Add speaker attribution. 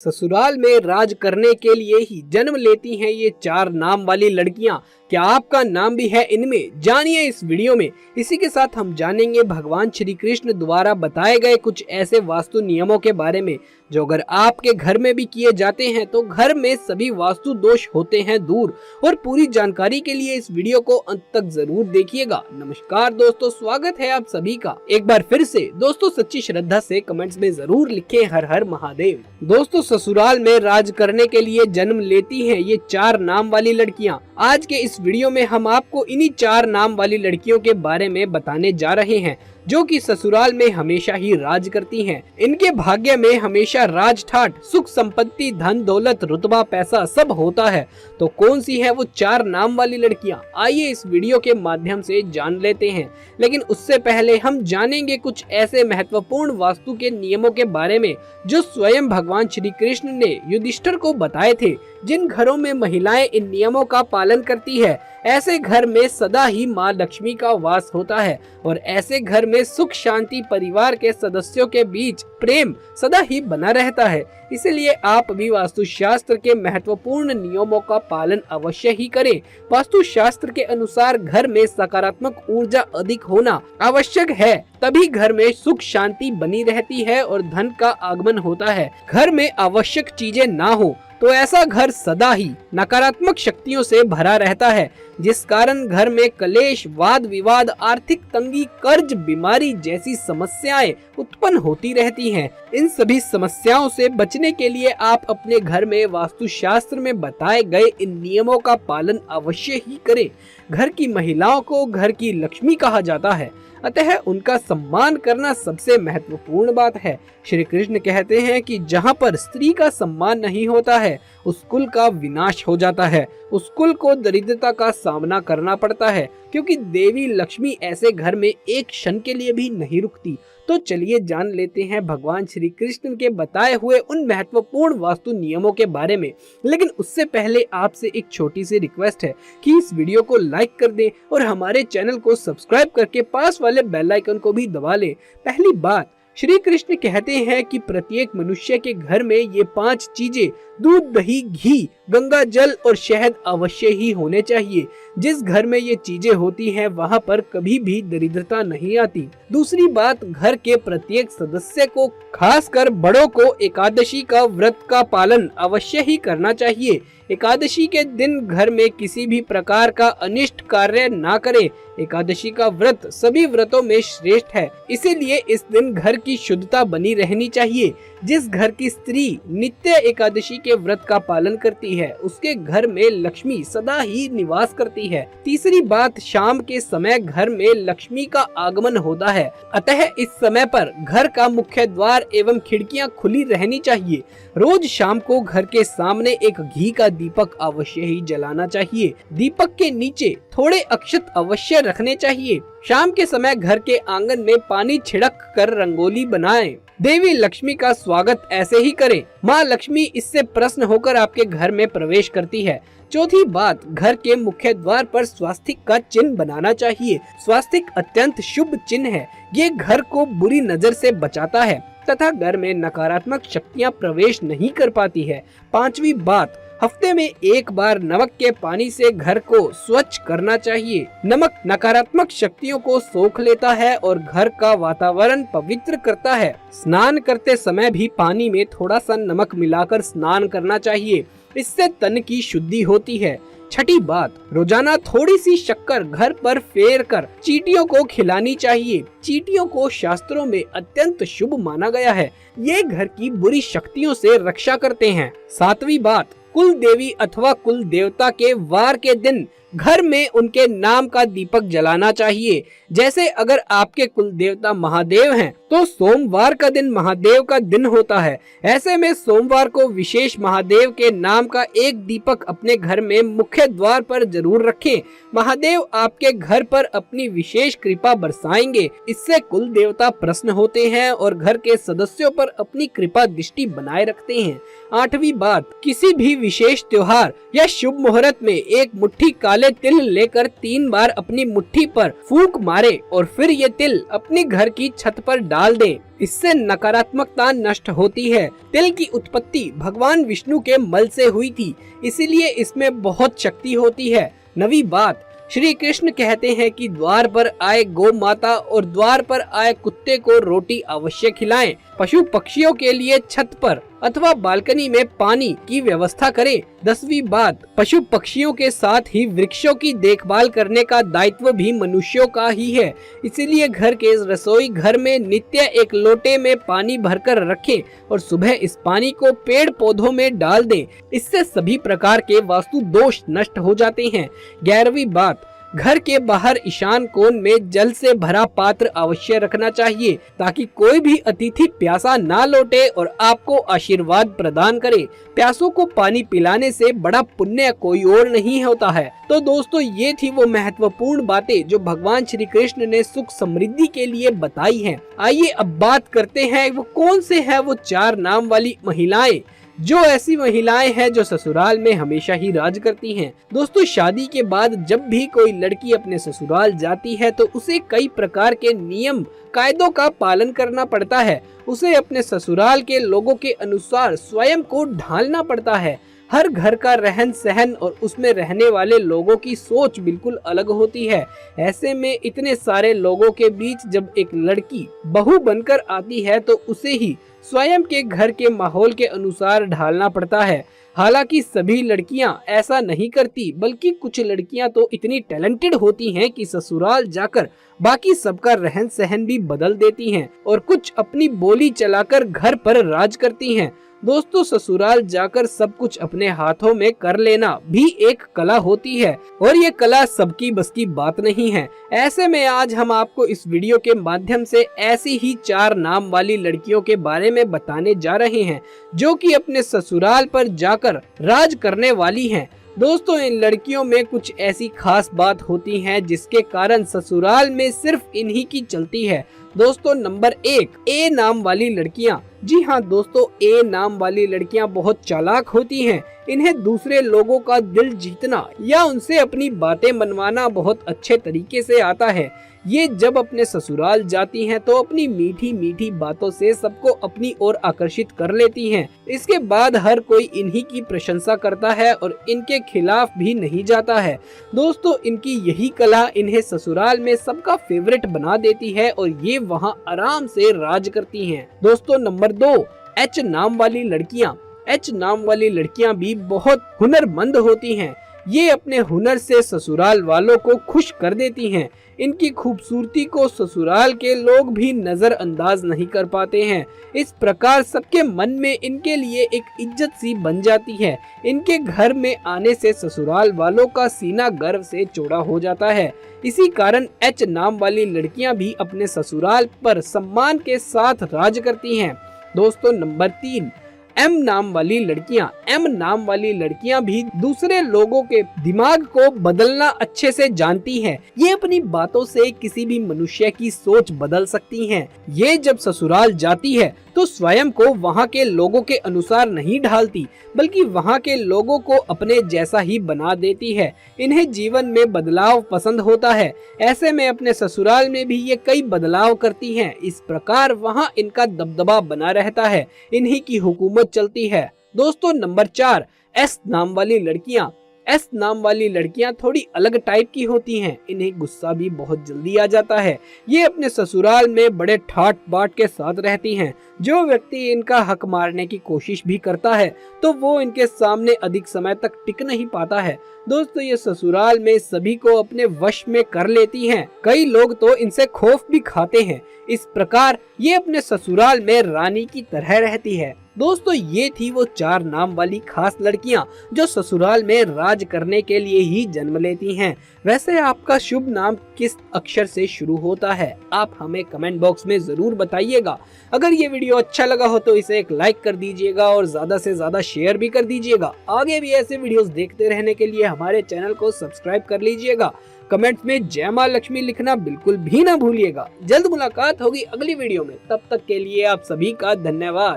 Speaker 1: ससुराल में राज करने के लिए ही जन्म लेती हैं ये 4 नाम वाली लड़कियां। क्या आपका नाम भी है इनमें? जानिए इस वीडियो में। इसी के साथ हम जानेंगे भगवान श्री कृष्ण द्वारा बताए गए कुछ ऐसे वास्तु नियमों के बारे में जो अगर आपके घर में भी किए जाते हैं तो घर में सभी वास्तु दोष होते हैं दूर। और पूरी जानकारी के लिए इस वीडियो को अंत तक जरूर देखिएगा। नमस्कार दोस्तों, स्वागत है आप सभी का एक बार फिर से। दोस्तों सच्ची श्रद्धा से कमेंट्स में जरूर लिखें हर हर महादेव। दोस्तों ससुराल में राज करने के लिए जन्म लेती हैं ये 4 नाम वाली लड़कियां। आज के इस वीडियो में हम आपको इन्हीं 4 नाम वाली लड़कियों के बारे में बताने जा रहे हैं जो कि ससुराल में हमेशा ही राज करती हैं। इनके भाग्य में हमेशा राज ठाट, सुख संपत्ति, धन दौलत, रुतबा, पैसा सब होता है। तो कौन सी है वो 4 नाम वाली लड़कियां? आइए इस वीडियो के माध्यम से जान लेते हैं। लेकिन उससे पहले हम जानेंगे कुछ ऐसे महत्वपूर्ण वास्तु के नियमों के बारे में जो स्वयं भगवान श्री कृष्ण ने युधिष्ठिर को बताए थे। जिन घरों में महिलाएं इन नियमों का पालन करती है ऐसे घर में सदा ही माँ लक्ष्मी का वास होता है और ऐसे घर में सुख शांति, परिवार के सदस्यों के बीच प्रेम सदा ही बना रहता है। इसलिए आप भी वास्तुशास्त्र के महत्वपूर्ण नियमों का पालन अवश्य ही करें। वास्तुशास्त्र के अनुसार घर में सकारात्मक ऊर्जा अधिक होना आवश्यक है, तभी घर में सुख शांति बनी रहती है और धन का आगमन होता है। घर में आवश्यक चीजें ना हो तो ऐसा घर सदा ही नकारात्मक शक्तियों से भरा रहता है, जिस कारण घर में कलेश, वाद विवाद, आर्थिक तंगी, कर्ज, बीमारी जैसी समस्याएं उत्पन्न होती रहती हैं। इन सभी समस्याओं से बचने के लिए आप अपने घर में वास्तुशास्त्र में बताए गए इन नियमों का पालन अवश्य ही करें। घर की महिलाओं को घर की लक्ष्मी कहा जाता है, अतः उनका सम्मान करना सबसे महत्वपूर्ण बात है। श्री कृष्ण कहते हैं कि जहाँ पर स्त्री का सम्मान नहीं होता है उस कुल का विनाश हो जाता है, उस कुल को दरिद्रता का सामना करना पड़ता है, क्योंकि देवी लक्ष्मी ऐसे घर में एक क्षण के लिए भी नहीं रुकती। तो चलिए जान लेते हैं भगवान श्री कृष्ण के बताए हुए उन महत्वपूर्ण वास्तु नियमों के बारे में। लेकिन उससे पहले आपसे एक छोटी सी रिक्वेस्ट है कि इस वीडियो को लाइक कर दें और हमारे चैनल को सब्सक्राइब करके पास वाले बेल आइकन को भी दबा लें। पहली बात, श्री कृष्ण कहते हैं कि प्रत्येक मनुष्य के घर में ये 5 चीजें दूध, दही, घी, गंगा जल और शहद अवश्य ही होने चाहिए। जिस घर में ये चीजें होती हैं वहाँ पर कभी भी दरिद्रता नहीं आती। दूसरी बात, घर के प्रत्येक सदस्य को, खासकर बड़ों को एकादशी का व्रत का पालन अवश्य ही करना चाहिए। एकादशी के दिन घर में किसी भी प्रकार का अनिष्ट कार्य ना करें। एकादशी का व्रत सभी व्रतों में श्रेष्ठ है, इसीलिए इस दिन घर की शुद्धता बनी रहनी चाहिए। जिस घर की स्त्री नित्य एकादशी के व्रत का पालन करती है उसके घर में लक्ष्मी सदा ही निवास करती है। तीसरी बात, शाम के समय घर में लक्ष्मी का आगमन होता है, अतः इस समय पर घर का मुख्य द्वार एवं खिड़कियां खुली रहनी चाहिए। रोज शाम को घर के सामने एक घी का दीपक अवश्य ही जलाना चाहिए। दीपक के नीचे थोड़े अक्षत अवश्य रखने चाहिए। शाम के समय घर के आंगन में पानी छिड़क कर रंगोली बनाएं। देवी लक्ष्मी का स्वागत ऐसे ही करें। माँ लक्ष्मी इससे प्रसन्न होकर आपके घर में प्रवेश करती है। चौथी बात, घर के मुख्य द्वार पर स्वास्तिक का चिन्ह बनाना चाहिए। स्वास्तिक अत्यंत शुभ चिन्ह है, ये घर को बुरी नजर से बचाता है तथा घर में नकारात्मक शक्तियाँ प्रवेश नहीं कर पाती है। पांचवी बात, हफ्ते में एक बार नमक के पानी से घर को स्वच्छ करना चाहिए। नमक नकारात्मक शक्तियों को सोख लेता है और घर का वातावरण पवित्र करता है। स्नान करते समय भी पानी में थोड़ा सा नमक मिलाकर स्नान करना चाहिए, इससे तन की शुद्धि होती है। छठी बात, रोजाना थोड़ी सी शक्कर घर पर फेर कर चींटियों को खिलानी चाहिए। चींटियों को शास्त्रों में अत्यंत शुभ माना गया है, ये घर की बुरी शक्तियों से रक्षा करते हैं। सातवीं बात, कुल देवी अथवा कुल देवता के वार के दिन घर में उनके नाम का दीपक जलाना चाहिए। जैसे अगर आपके कुल देवता महादेव हैं तो सोमवार का दिन महादेव का दिन होता है। ऐसे में सोमवार को विशेष महादेव के नाम का एक दीपक अपने घर में मुख्य द्वार पर जरूर रखें। महादेव आपके घर पर अपनी विशेष कृपा बरसाएंगे। इससे कुल देवता प्रसन्न होते हैं और घर के सदस्यों पर अपनी कृपा दृष्टि बनाए रखते हैं। आठवीं बात, किसी भी विशेष त्योहार या शुभ मुहूर्त में एक मुट्ठी काली वाले तिल लेकर 3 बार अपनी मुट्ठी पर फूंक मारे और फिर ये तिल अपनी घर की छत पर डाल दे। इससे नकारात्मकता नष्ट होती है। तिल की उत्पत्ति भगवान विष्णु के मल से हुई थी, इसीलिए इसमें बहुत शक्ति होती है। नवी बात, श्री कृष्ण कहते हैं कि द्वार पर आए गौ माता और द्वार पर आए कुत्ते को रोटी अवश्य खिलाएं। पशु पक्षियों के लिए छत पर अथवा बालकनी में पानी की व्यवस्था करें। 10वीं बात, पशु पक्षियों के साथ ही वृक्षों की देखभाल करने का दायित्व भी मनुष्यों का ही है, इसीलिए घर के रसोई घर में नित्य एक लोटे में पानी भरकर रखें और सुबह इस पानी को पेड़ पौधों में डाल दें। इससे सभी प्रकार के वास्तु दोष नष्ट हो जाते हैं। 11वीं बात, घर के बाहर ईशान कोण में जल से भरा पात्र अवश्य रखना चाहिए ताकि कोई भी अतिथि प्यासा ना लौटे और आपको आशीर्वाद प्रदान करे। प्यासों को पानी पिलाने से बड़ा पुण्य कोई और नहीं होता है। तो दोस्तों, ये थी वो महत्वपूर्ण बातें जो भगवान श्री कृष्ण ने सुख समृद्धि के लिए बताई हैं। आइए अब बात करते हैं वो कौन से है वो 4 नाम वाली महिलाएं, जो ऐसी महिलाएं हैं जो ससुराल में हमेशा ही राज करती हैं। दोस्तों, शादी के बाद जब भी कोई लड़की अपने ससुराल जाती है तो उसे कई प्रकार के नियम कायदों का पालन करना पड़ता है। उसे अपने ससुराल के लोगों के अनुसार स्वयं को ढालना पड़ता है। हर घर का रहन सहन और उसमें रहने वाले लोगों की सोच बिल्कुल अलग होती है। ऐसे में इतने सारे लोगों के बीच जब एक लड़की बहू बनकर आती है तो उसे ही स्वयं के घर के माहौल के अनुसार ढालना पड़ता है। हालांकि सभी लड़कियां ऐसा नहीं करती, बल्कि कुछ लड़कियां तो इतनी टैलेंटेड होती हैं कि ससुराल जाकर बाकी सबका रहन सहन भी बदल देती हैं और कुछ अपनी बोली चलाकर घर पर राज करती हैं। दोस्तों, ससुराल जाकर सब कुछ अपने हाथों में कर लेना भी एक कला होती है और ये कला सबकी बस की बात नहीं है। ऐसे में आज हम आपको इस वीडियो के माध्यम से ऐसी ही 4 नाम वाली लड़कियों के बारे में बताने जा रहे हैं जो कि अपने ससुराल पर जाकर राज करने वाली हैं। दोस्तों, इन लड़कियों में कुछ ऐसी खास बात होती है जिसके कारण ससुराल में सिर्फ इन्हीं की चलती है। दोस्तों, नंबर 1, ए नाम वाली लड़कियां। जी हाँ दोस्तों, ए नाम वाली लड़कियां बहुत चालाक होती हैं। इन्हें दूसरे लोगों का दिल जीतना या उनसे अपनी बातें मनवाना बहुत अच्छे तरीके से आता है। ये जब अपने ससुराल जाती हैं तो अपनी मीठी मीठी बातों से सबको अपनी ओर आकर्षित कर लेती हैं। इसके बाद हर कोई इन्हीं की प्रशंसा करता है और इनके खिलाफ भी नहीं जाता है। दोस्तों, इनकी यही कला इन्हें ससुराल में सबका फेवरेट बना देती है और ये वहाँ आराम से राज करती हैं। दोस्तों, नंबर 2, एच नाम वाली लड़कियाँ। एच नाम वाली लड़कियाँ भी बहुत हुनरमंद होती हैं। ये अपने हुनर से ससुराल वालों को खुश कर देती हैं। इनकी खूबसूरती को ससुराल के लोग भी नजरअंदाज नहीं कर पाते हैं। इस प्रकार सबके मन में इनके लिए एक इज्जत सी बन जाती है। इनके घर में आने से ससुराल वालों का सीना गर्व से चौड़ा हो जाता है। इसी कारण एच नाम वाली लड़कियां भी अपने ससुराल पर सम्मान के साथ राज करती हैं। दोस्तों, नंबर 3, एम नाम वाली लड़कियां। एम नाम वाली लड़कियां भी दूसरे लोगों के दिमाग को बदलना अच्छे से जानती हैं। ये अपनी बातों से किसी भी मनुष्य की सोच बदल सकती हैं। ये जब ससुराल जाती है तो स्वयं को वहाँ के लोगों के अनुसार नहीं ढालती, बल्कि वहाँ के लोगों को अपने जैसा ही बना देती है। इन्हें जीवन में बदलाव पसंद होता है। ऐसे में अपने ससुराल में भी ये कई बदलाव करती हैं। इस प्रकार वहाँ इनका दबदबा बना रहता है, इन्हीं की हुकूमत चलती है। दोस्तों, नंबर 4, एस नाम वाली लड़कियां। एस नाम वाली लड़कियां थोड़ी अलग टाइप की होती हैं। इन्हें गुस्सा भी बहुत जल्दी आ जाता है। ये अपने ससुराल में बड़े ठाट बाट के साथ रहती हैं। जो व्यक्ति इनका हक मारने की कोशिश भी करता है तो वो इनके सामने अधिक समय तक टिक नहीं पाता है। दोस्तों, ये ससुराल में सभी को अपने वश में कर लेती हैं। कई लोग तो इनसे खौफ भी खाते हैं। इस प्रकार ये अपने ससुराल में रानी की तरह रहती है। दोस्तों, ये थी वो 4 नाम वाली खास लड़कियां जो ससुराल में राज करने के लिए ही जन्म लेती हैं। वैसे आपका शुभ नाम किस अक्षर से शुरू होता है? आप हमें कमेंट बॉक्स में जरूर बताइएगा। अगर ये वीडियो अच्छा लगा हो तो इसे एक लाइक कर दीजिएगा और ज्यादा से ज्यादा शेयर भी कर दीजिएगा। आगे भी ऐसे वीडियोस देखते रहने के लिए हमारे चैनल को सब्सक्राइब कर लीजिएगा। कमेंट्स में जय मां लक्ष्मी लिखना बिल्कुल भी ना भूलिएगा। जल्द मुलाकात होगी अगली वीडियो में। तब तक के लिए आप सभी का धन्यवाद।